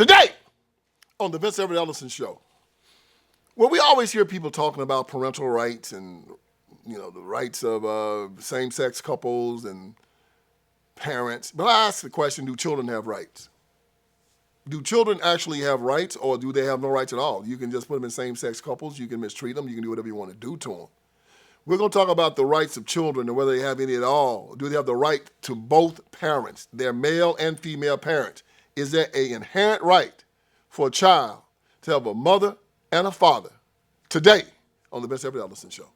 Today, on the Vince Everett Ellison Show, well, we always hear people talking about parental rights and, the rights of same-sex couples and parents. But I ask the question, do children have rights? Do children actually have rights, or do they have no rights at all? You can just put them in same-sex couples. You can mistreat them. You can do whatever you want to do to them. We're going to talk about the rights of children and whether they have any at all. Do they have the right to both parents, their male and female parents? Is there an inherent right for a child to have a mother and a father? Today on the Vince Everett Ellison Show.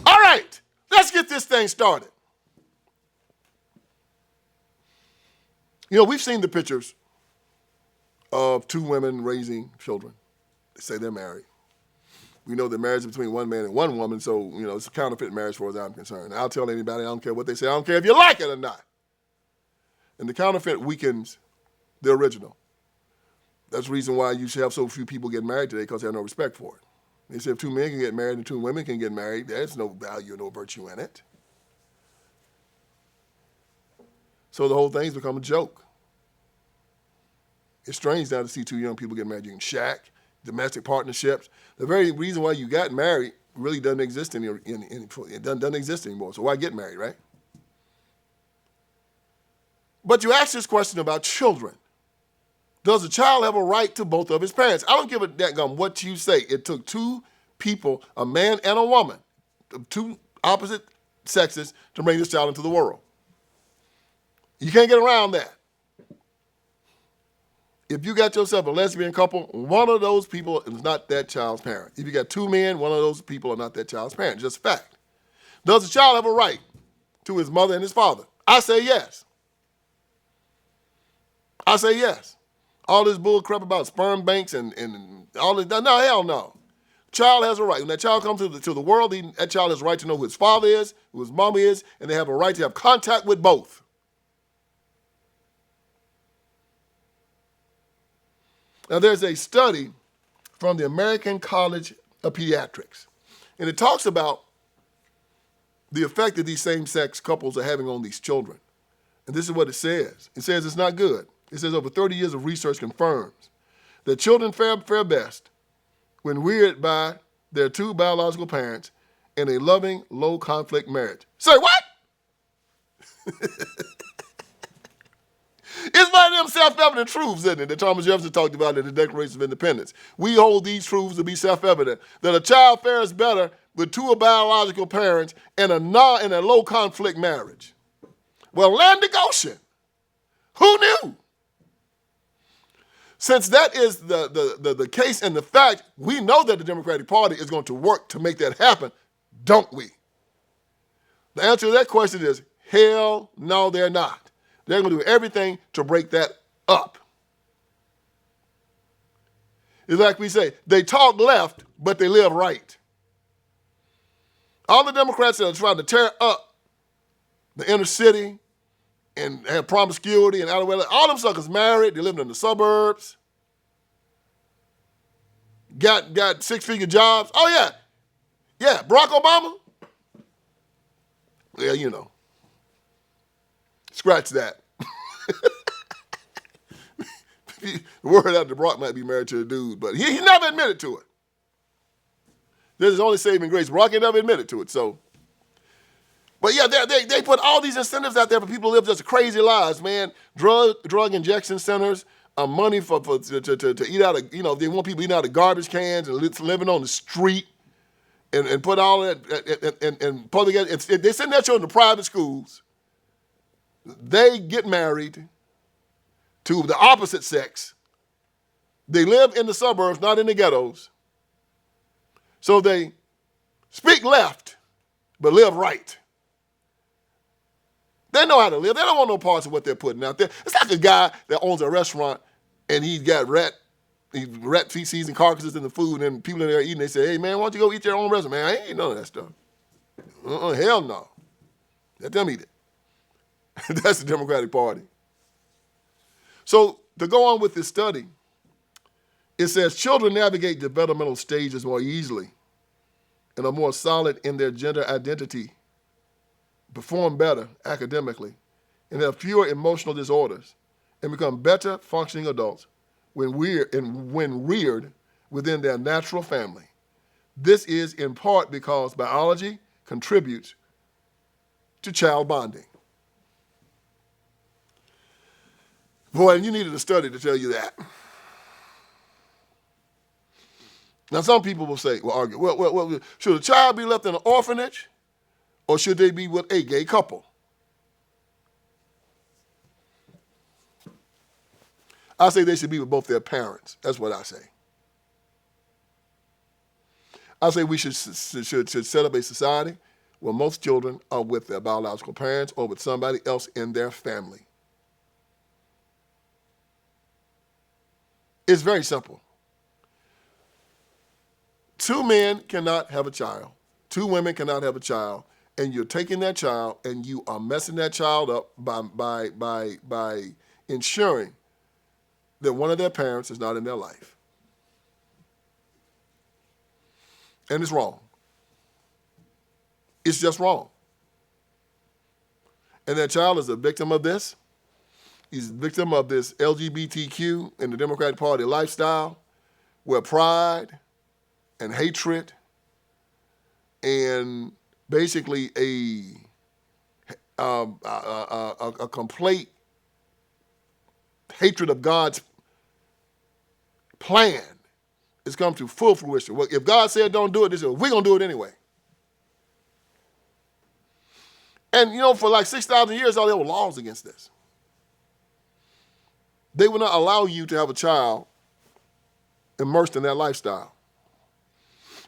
All right, let's get this thing started. We've seen the pictures of two women raising children. They say they're married. We know that marriage is between one man and one woman, so, it's a counterfeit marriage as far as I'm concerned. I'll tell anybody, I don't care what they say, I don't care if you like it or not. And the counterfeit weakens the original. That's the reason why you should have so few people get married today, because they have no respect for it. They say if two men can get married and two women can get married, there's no value, no virtue in it. So the whole thing's become a joke. It's strange now to see two young people get married. You can shack, domestic partnerships. The very reason why you got married really doesn't exist it doesn't exist anymore. So why get married, right? But you ask this question about children. Does a child have a right to both of his parents? I don't give a dadgum what you say. It took two people, a man and a woman, two opposite sexes, to bring this child into the world. You can't get around that. If you got yourself a lesbian couple, one of those people is not that child's parent. If you got two men, one of those people are not that child's parent. Just fact. Does the child have a right to his mother and his father? I say yes. I say yes. All this bull crap about sperm banks and all this, no, hell no. Child has a right. When that child comes to the world, that child has a right to know who his father is, who his mom is, and they have a right to have contact with both. Now, there's a study from the American College of Pediatrics, and it talks about the effect that these same-sex couples are having on these children. And this is what it says. It says it's not good. It says over 30 years of research confirms that children fare best when reared by their two biological parents in a loving, low-conflict marriage. Say what? It's one of them self-evident truths, isn't it, that Thomas Jefferson talked about in the Declaration of Independence. We hold these truths to be self-evident, that a child fares better with two biological parents in a low-conflict marriage. Well, land of Goshen. Who knew? Since that is the case and the fact, we know that the Democratic Party is going to work to make that happen, don't we? The answer to that question is, hell no, they're not. They're going to do everything to break that up. It's like we say, they talk left, but they live right. All the Democrats that are trying to tear up the inner city and have promiscuity and all them suckers married, they live in the suburbs, got six-figure jobs. Oh, yeah. Yeah, Barack Obama. Yeah, scratch that. The word out that Barack might be married to a dude, but he never admitted to it. This is only saving grace. Barack ain't never admitted to it, so. But yeah, they put all these incentives out there for people to live just crazy lives, man. Drug injection centers, money to eat out of, they want people eating out of garbage cans and living on the street and put all that, and public, they send their children to private schools. They get married to the opposite sex. They live in the suburbs, not in the ghettos. So they speak left, but live right. They know how to live. They don't want no parts of what they're putting out there. It's like a guy that owns a restaurant and he's got rat feces and carcasses in the food, and people in there eating, they say, hey, man, why don't you go eat your own restaurant? Man, I ain't none of that stuff. Hell no. Let them eat it. That's the Democratic Party. So to go on with this study, it says children navigate developmental stages more easily and are more solid in their gender identity, perform better academically, and have fewer emotional disorders, and become better functioning adults when reared within their natural family. This is in part because biology contributes to child bonding. Boy, you needed a study to tell you that. Now, some people will say, argue, well, should a child be left in an orphanage or should they be with a gay couple? I say they should be with both their parents. That's what I say. I say we should set up a society where most children are with their biological parents or with somebody else in their family. It's very simple. Two men cannot have a child. Two women cannot have a child. And you're taking that child and you are messing that child up by ensuring that one of their parents is not in their life. And it's wrong. It's just wrong. And that child is a victim of this. He's a victim of this LGBTQ and the Democratic Party lifestyle where pride and hatred and basically a complete hatred of God's plan has come to full fruition. Well, if God said don't do it, they said, we're going to do it anyway. And, for like 6,000 years, there were laws against this. They would not allow you to have a child immersed in that lifestyle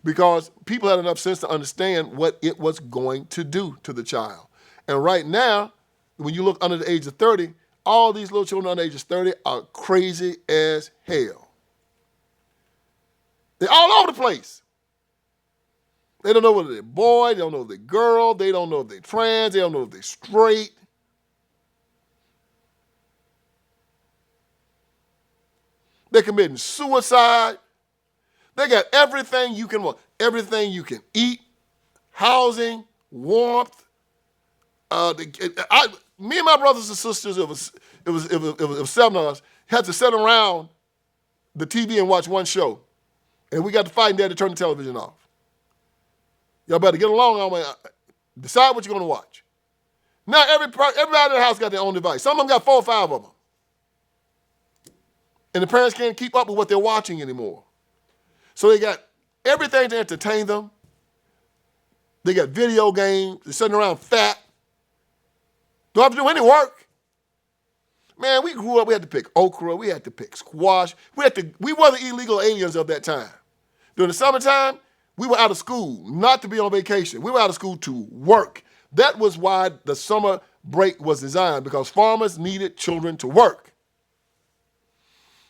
because people had enough sense to understand what it was going to do to the child. And right now, when you look under the age of 30, all these little children under the age of 30 are crazy as hell. They're all over the place. They don't know whether they're boy, they don't know if they're girl, they don't know if they're trans, they don't know if they're straight. They're committing suicide. They got everything you can want, everything you can eat, housing, warmth. Me and my brothers and sisters, it was 7 of us, had to sit around the TV and watch one show. And we got to fight and they had to turn the television off. Y'all better get along. Decide what you're going to watch. Now everybody in the house got their own device. Some of them got 4 or 5 of them. And the parents can't keep up with what they're watching anymore. So they got everything to entertain them. They got video games. They're sitting around fat. Don't have to do any work. Man, we grew up, we had to pick okra. We had to pick squash. We were the illegal aliens of that time. During the summertime, we were out of school, not to be on vacation. We were out of school to work. That was why the summer break was designed, because farmers needed children to work.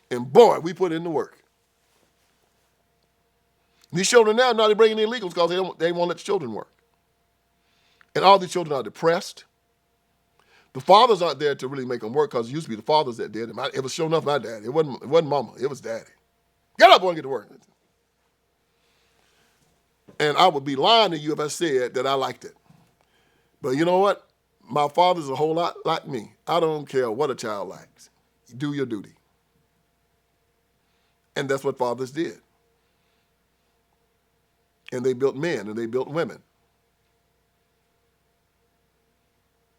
And boy, we put in the work. These children now, they're bringing in illegals because they won't let the children work. And all these children are depressed. The fathers aren't there to really make them work because it used to be the fathers that did it. It was sure enough my dad. It wasn't mama. It was daddy. Get up, boy, and get to work. And I would be lying to you if I said that I liked it. But you know what? My father's a whole lot like me. I don't care what a child likes. You do your duty. And that's what fathers did. And they built men and they built women.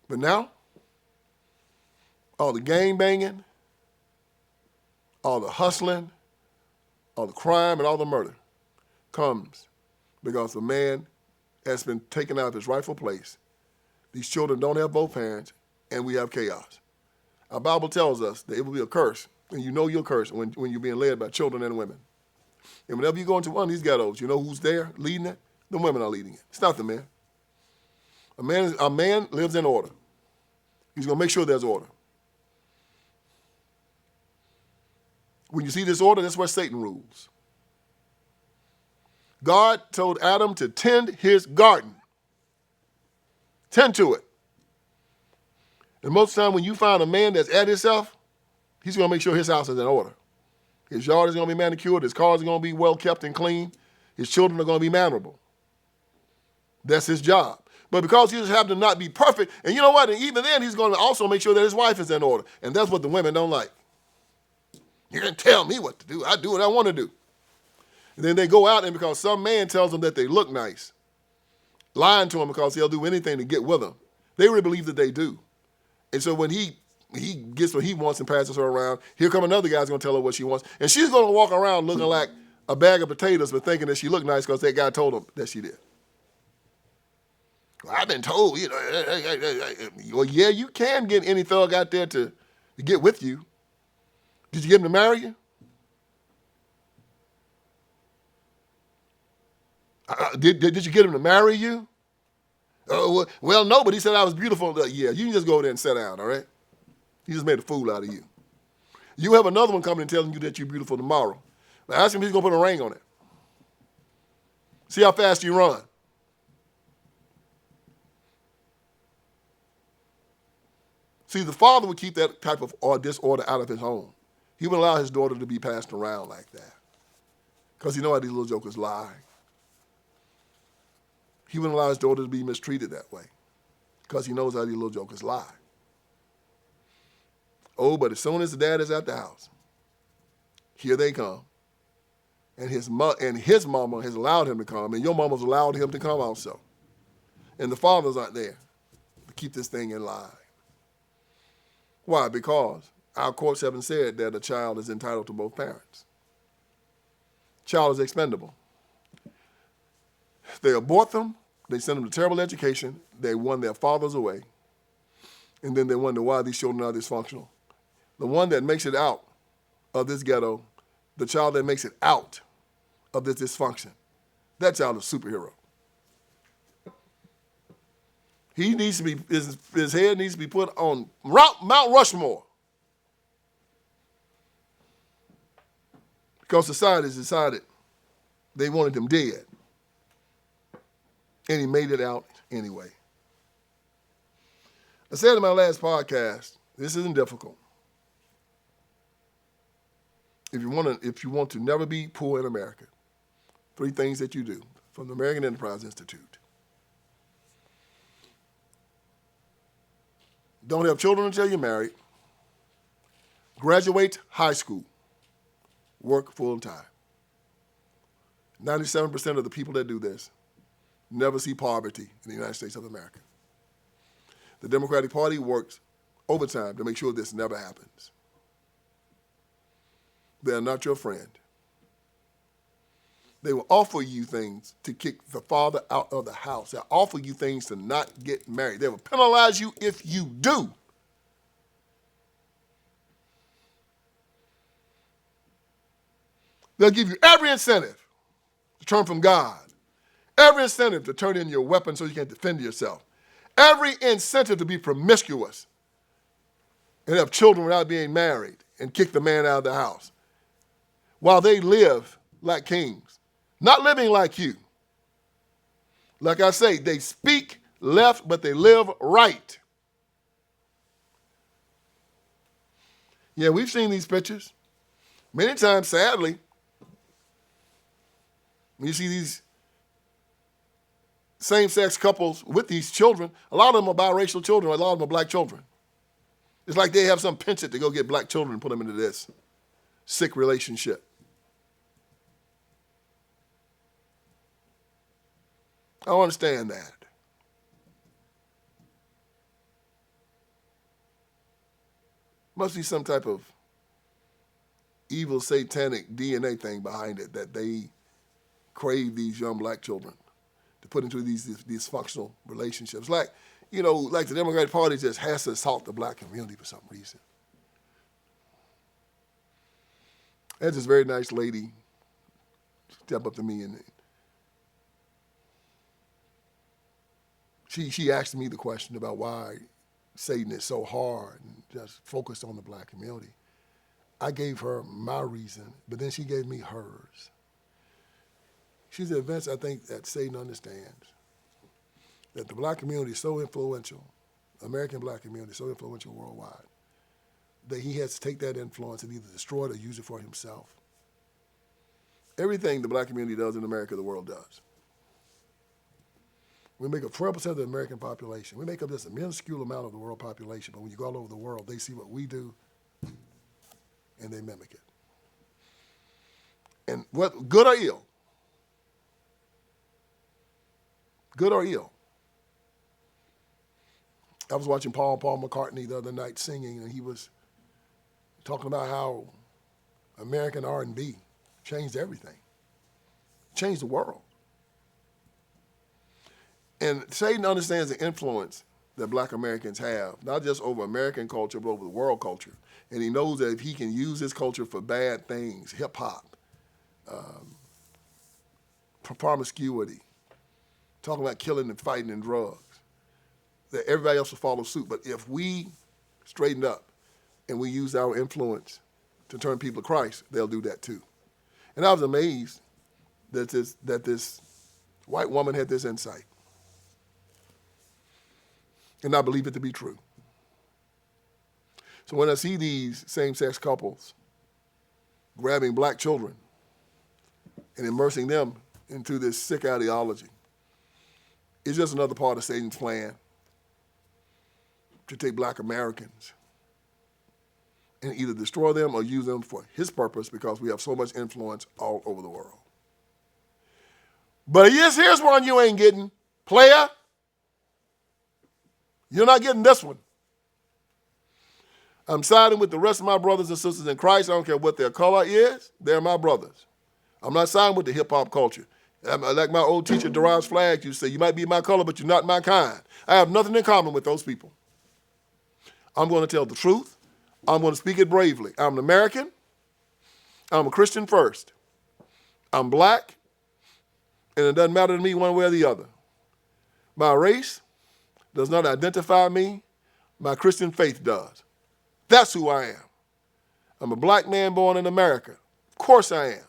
But now, all the gang banging, all the hustling, all the crime and all the murder comes because the man has been taken out of his rightful place. These children don't have both parents, and we have chaos. Our Bible tells us that it will be a curse, and you know you're cursed when you're being led by children and women. And whenever you go into one of these ghettos, you know who's there leading it? The women are leading it. It's not the man. A man lives in order. He's going to make sure there's order. When you see disorder, that's where Satan rules. God told Adam to tend his garden. Tend to it. And most of the time when you find a man that's at himself, He's going to make sure his house is in order. His yard is going to be manicured. His cars are going to be well kept and clean. His children are going to be mannerable. That's his job. But because he just happened to not be perfect, and you know what? And even then, he's going to also make sure that his wife is in order. And that's what the women don't like. You can't tell me what to do. I do what I want to do. And then they go out, and because some man tells them that they look nice, lying to them because he'll do anything to get with them, they really believe that they do. And so when he gets what he wants and passes her around, here come another guy's going to tell her what she wants. And she's going to walk around looking like a bag of potatoes but thinking that she looked nice because that guy told her that she did. Well, I've been told, well, yeah, you can get any thug out there to get with you. Did you get him to marry you? Did you get him to marry you? Well, no, but he said I was beautiful. Yeah, you can just go there and sit down, all right? He just made a fool out of you. You have another one coming and telling you that you're beautiful tomorrow. Now ask him if he's going to put a ring on it. See how fast you run. See, the father would keep that type of disorder out of his home. He wouldn't allow his daughter to be passed around like that because he knows how these little jokers lie. He wouldn't allow his daughter to be mistreated that way because he knows how these little jokers lie. Oh, but as soon as the dad is at the house, here they come. And his mama has allowed him to come, and your mama's allowed him to come also. And the fathers aren't there to keep this thing in line. Why? Because our courts haven't said that a child is entitled to both parents. Child is expendable. They abort them, they send them to terrible education, they won their fathers away, and then they wonder why these children are dysfunctional. The one that makes it out of this ghetto, the child that makes it out of this dysfunction, that child is a superhero. He needs to be, his head needs to be put on Mount Rushmore. Because society has decided they wanted him dead. And he made it out anyway. I said in my last podcast, this isn't difficult. If you want to never be poor in America, 3 things that you do from the American Enterprise Institute. Don't have children until you're married. Graduate high school. Work full time. 97% of the people that do this never see poverty in the United States of America. The Democratic Party works overtime to make sure this never happens. They are not your friend. They will offer you things to kick the father out of the house. They'll offer you things to not get married. They will penalize you if you do. They'll give you every incentive to turn from God. Every incentive to turn in your weapon so you can defend yourself. Every incentive to be promiscuous and have children without being married and kick the man out of the house. While they live like kings, not living like you. Like I say, they speak left, but they live right. Yeah, we've seen these pictures. Many times, sadly, when you see these same-sex couples with these children, a lot of them are biracial children, a lot of them are black children. It's like they have some penchant to go get black children and put them into this sick relationship. I don't understand that. Must be some type of evil satanic DNA thing behind it that they crave these young black children to put into these dysfunctional relationships. Like the Democratic Party just has to assault the black community for some reason. There's this very nice lady step up to me and she asked me the question about why Satan is so hard and just focused on the black community. I gave her my reason, but then she gave me hers. She said, Vince, I think that Satan understands that the black community is so influential, American black community is so influential worldwide, that he has to take that influence and either destroy it or use it for himself. Everything the black community does in America, the world does. We make up 12% of the American population. We make up just a minuscule amount of the world population, but when you go all over the world, they see what we do and they mimic it. And what, good or ill, I was watching Paul McCartney the other night singing, and he was talking about how American R&B changed everything, changed the world. And Satan understands the influence that black Americans have, not just over American culture, but over the world culture. And he knows that if he can use his culture for bad things, hip-hop, promiscuity, talking about killing and fighting and drugs, that everybody else will follow suit. But if we straighten up and we use our influence to turn people to Christ, they'll do that too. And I was amazed that this white woman had this insight. And I believe it to be true. So when I see these same-sex couples grabbing black children and immersing them into this sick ideology, it's just another part of Satan's plan to take black Americans and either destroy them or use them for his purpose because we have so much influence all over the world. But here's one you ain't getting, player. You're not getting this one. I'm siding with the rest of my brothers and sisters in Christ. I don't care what their color is. They're my brothers. I'm not siding with the hip-hop culture. Like my old teacher, Darius Flagg, used to say, you might be my color, but you're not my kind. I have nothing in common with those people. I'm going to tell the truth. I'm going to speak it bravely. I'm an American. I'm a Christian first. I'm black, and it doesn't matter to me one way or the other. My race does not identify me. My Christian faith does. That's who I am. I'm a black man born in America. Of course I am.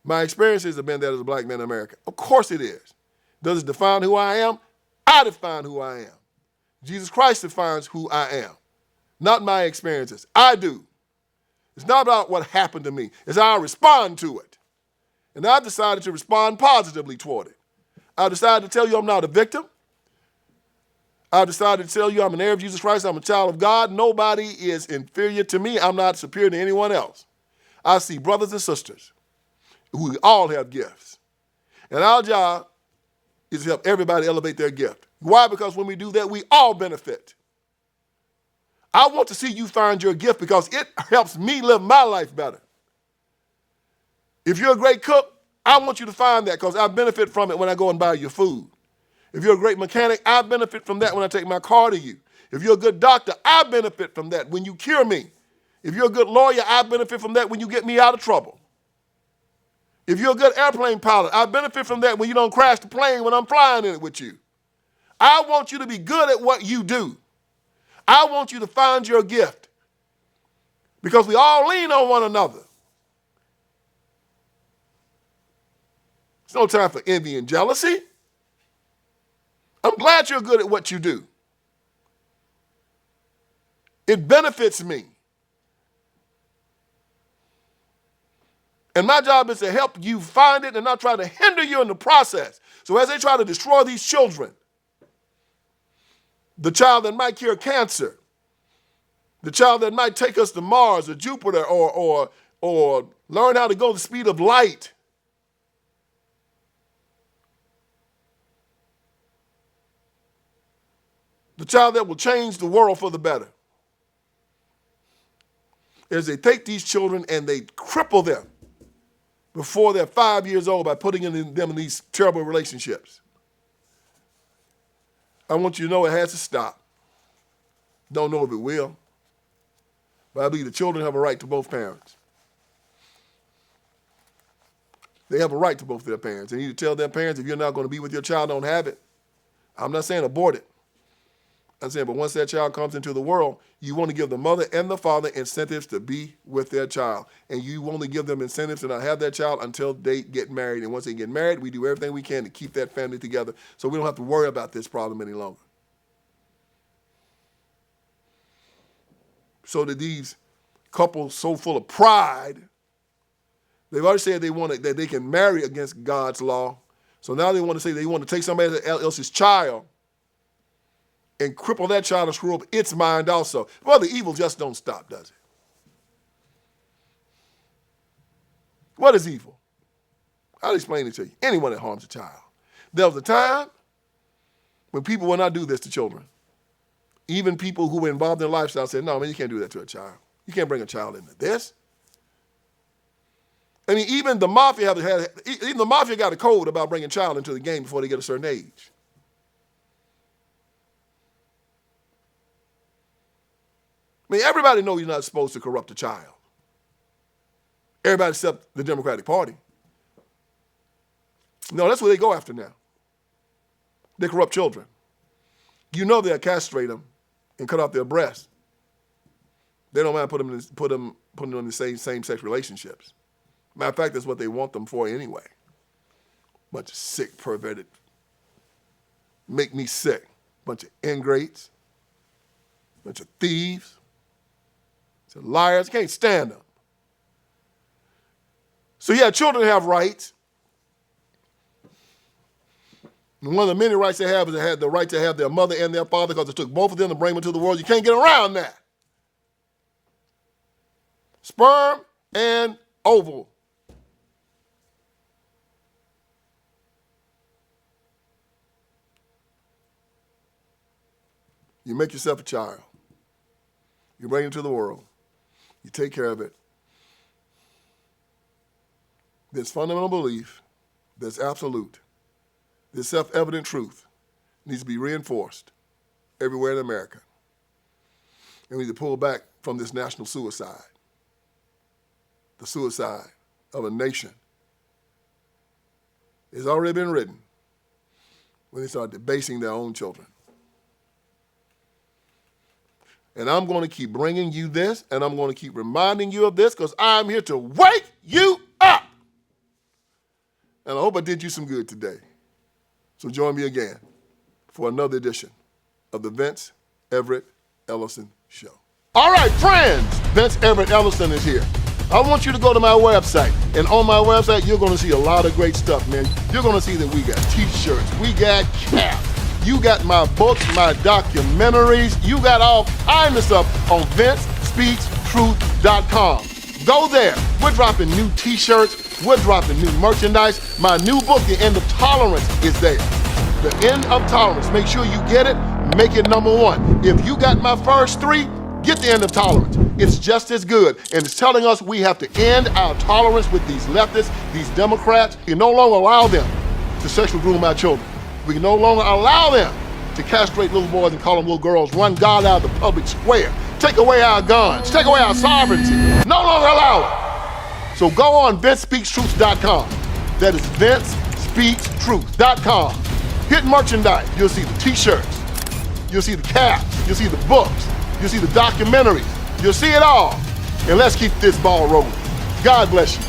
My experiences have been that as a black man in America. Of course it is. Does it define who I am? I define who I am. Jesus Christ defines who I am, not my experiences. I do. It's not about what happened to me. It's how I respond to it. And I've decided to respond positively toward it. I've decided to tell you I'm not a victim. I've decided to tell you I'm an heir of Jesus Christ. I'm a child of God. Nobody is inferior to me. I'm not superior to anyone else. I see brothers and sisters who all have gifts. And our job is to help everybody elevate their gift. Why? Because when we do that, we all benefit. I want to see you find your gift because it helps me live my life better. If you're a great cook, I want you to find that because I benefit from it when I go and buy your food. If you're a great mechanic, I benefit from that when I take my car to you. If you're a good doctor, I benefit from that when you cure me. If you're a good lawyer, I benefit from that when you get me out of trouble. If you're a good airplane pilot, I benefit from that when you don't crash the plane when I'm flying in it with you. I want you to be good at what you do. I want you to find your gift because we all lean on one another. It's no time for envy and jealousy. I'm glad you're good at what you do. It benefits me. And my job is to help you find it and not try to hinder you in the process. So as they try to destroy these children, the child that might cure cancer, the child that might take us to Mars or Jupiter or learn how to go the speed of light, the child that will change the world for the better, is they take these children and they cripple them before they're 5 years old by putting them in these terrible relationships. I want you to know it has to stop. Don't know if it will. But I believe the children have a right to both parents. They have a right to both their parents. They need to tell their parents, if you're not going to be with your child, don't have it. I'm not saying abort it. I'm saying, but once that child comes into the world, you want to give the mother and the father incentives to be with their child. And you only give them incentives to not have that child until they get married. And once they get married, we do everything we can to keep that family together so we don't have to worry about this problem any longer. so that these couples so full of pride, they've already said that they can marry against God's law. So now they want to say they want to take somebody else's child and cripple that child and screw up its mind also. Well, the evil just don't stop, does it? What is evil? I'll explain it to you. Anyone that harms a child. There was a time when people would not do this to children. Even people who were involved in lifestyle said, no, man, you can't do that to a child. You can't bring a child into this. I mean, even the mafia got a code about bringing a child into the game before they get a certain age. I mean, everybody knows you're not supposed to corrupt a child. Everybody except the Democratic Party. No, that's what they go after now. They corrupt children. You know they'll castrate them and cut off their breasts. They don't mind putting them in the same-sex relationships. Matter of fact, that's what they want them for anyway. Bunch of sick, perverted, make me sick. Bunch of ingrates, bunch of thieves, bunch of liars. Can't stand them. So yeah, children have rights. And one of the many rights they have is they have the right to have their mother and their father because it took both of them to bring them into the world. You can't get around that. Sperm and ovum. You make yourself a child. You bring it to the world. You take care of it. This fundamental belief, this absolute, this self-evident truth needs to be reinforced everywhere in America. And we need to pull back from this national suicide, the suicide of a nation. It's already been written when they start debasing their own children. And I'm going to keep bringing you this, and I'm going to keep reminding you of this because I'm here to wake you up. And I hope I did you some good today. So join me again for another edition of the Vince Everett Ellison Show. All right, friends, Vince Everett Ellison is here. I want you to go to my website. And on my website, you're going to see a lot of great stuff, man. You're going to see that we got T-shirts, we got caps. You got my books, my documentaries. You got all kinds of stuff on VinceSpeaksTruth.com. Go there. We're dropping new T-shirts. We're dropping new merchandise. My new book, The End of Tolerance, is there. The End of Tolerance. Make sure you get it. Make it #1. If you got my first 3, get The End of Tolerance. It's just as good. And it's telling us we have to end our tolerance with these leftists, these Democrats. We can no longer allow them to sexually groom our children. We can no longer allow them to castrate little boys and call them little girls, run God out of the public square, take away our guns, take away our sovereignty. No longer allow it. So go on VinceSpeaksTruth.com. That is VinceSpeaksTruth.com. Hit merchandise. You'll see the T-shirts. You'll see the caps. You'll see the books. You'll see the documentaries. You'll see it all. And let's keep this ball rolling. God bless you.